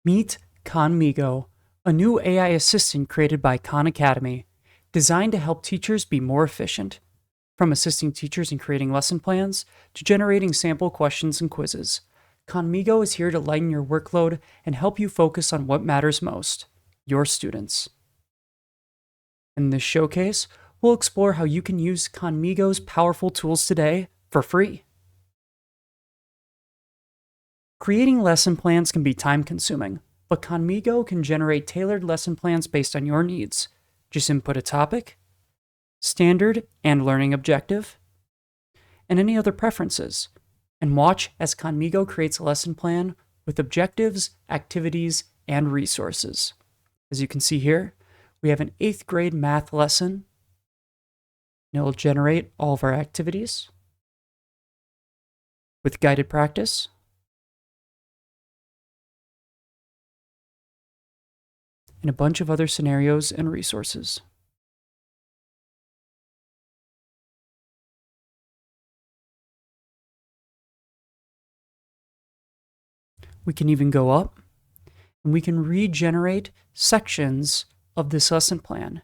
Meet Khanmigo, a new AI assistant created by Khan Academy, designed to help teachers be more efficient. From assisting teachers in creating lesson plans to generating sample questions and quizzes, Khanmigo is here to lighten your workload and help you focus on what matters most, your students. In this showcase, we'll explore how you can use Khanmigo's powerful tools today for free. Creating lesson plans can be time-consuming, but Khanmigo can generate tailored lesson plans based on your needs. Just input a topic, standard and learning objective, and any other preferences, and watch as Khanmigo creates a lesson plan with objectives, activities, and resources. As you can see here, we have an 8th grade math lesson, and it will generate all of our activities with guided practice, and a bunch of other scenarios and resources. We can even go up and we can regenerate sections of this lesson plan,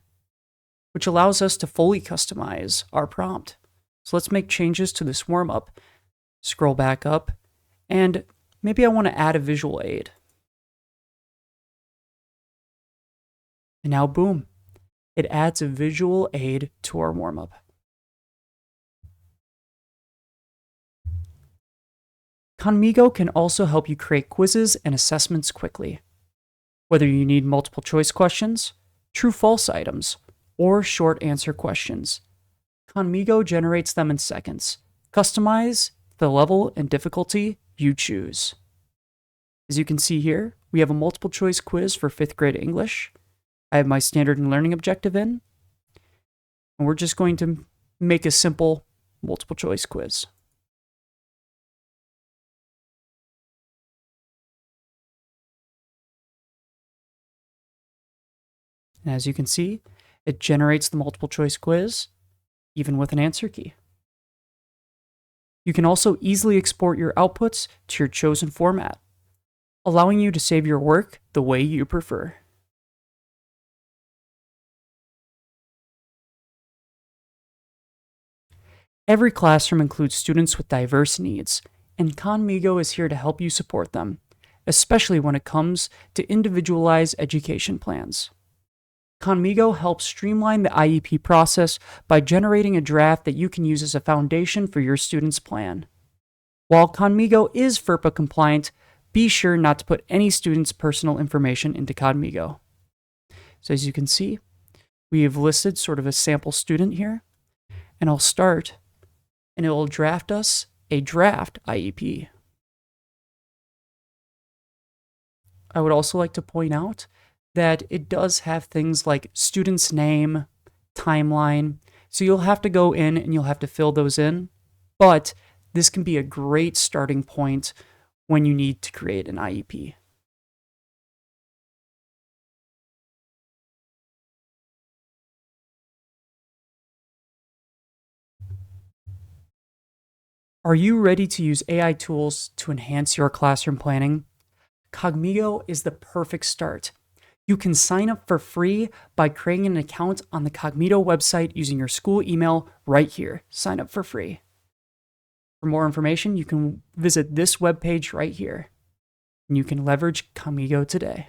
which allows us to fully customize our prompt. So let's make changes to this warm-up, scroll back up, and maybe I want to add a visual aid. And now, boom, it adds a visual aid to our warm-up. Khanmigo can also help you create quizzes and assessments quickly. Whether you need multiple choice questions, true-false items, or short answer questions, Khanmigo generates them in seconds. Customize the level and difficulty you choose. As you can see here, we have a multiple choice quiz for 5th grade English. I have my standard and learning objective in, and we're just going to make a simple multiple choice quiz. And as you can see, it generates the multiple choice quiz, even with an answer key. You can also easily export your outputs to your chosen format, allowing you to save your work the way you prefer. Every classroom includes students with diverse needs, and Khanmigo is here to help you support them, especially when it comes to individualized education plans. Khanmigo helps streamline the IEP process by generating a draft that you can use as a foundation for your student's plan. While Khanmigo is FERPA compliant, be sure not to put any student's personal information into Khanmigo. So as you can see, we have listed sort of a sample student here, and I'll start, and it will draft us a draft IEP. I would also like to point out that it does have things like student's name, timeline, so you'll have to go in and you'll have to fill those in, but this can be a great starting point when you need to create an IEP. Are you ready to use AI tools to enhance your classroom planning? Khanmigo is the perfect start. You can sign up for free by creating an account on the Khanmigo website using your school email right here. Sign up for free. For more information, you can visit this webpage right here, and you can leverage Khanmigo today.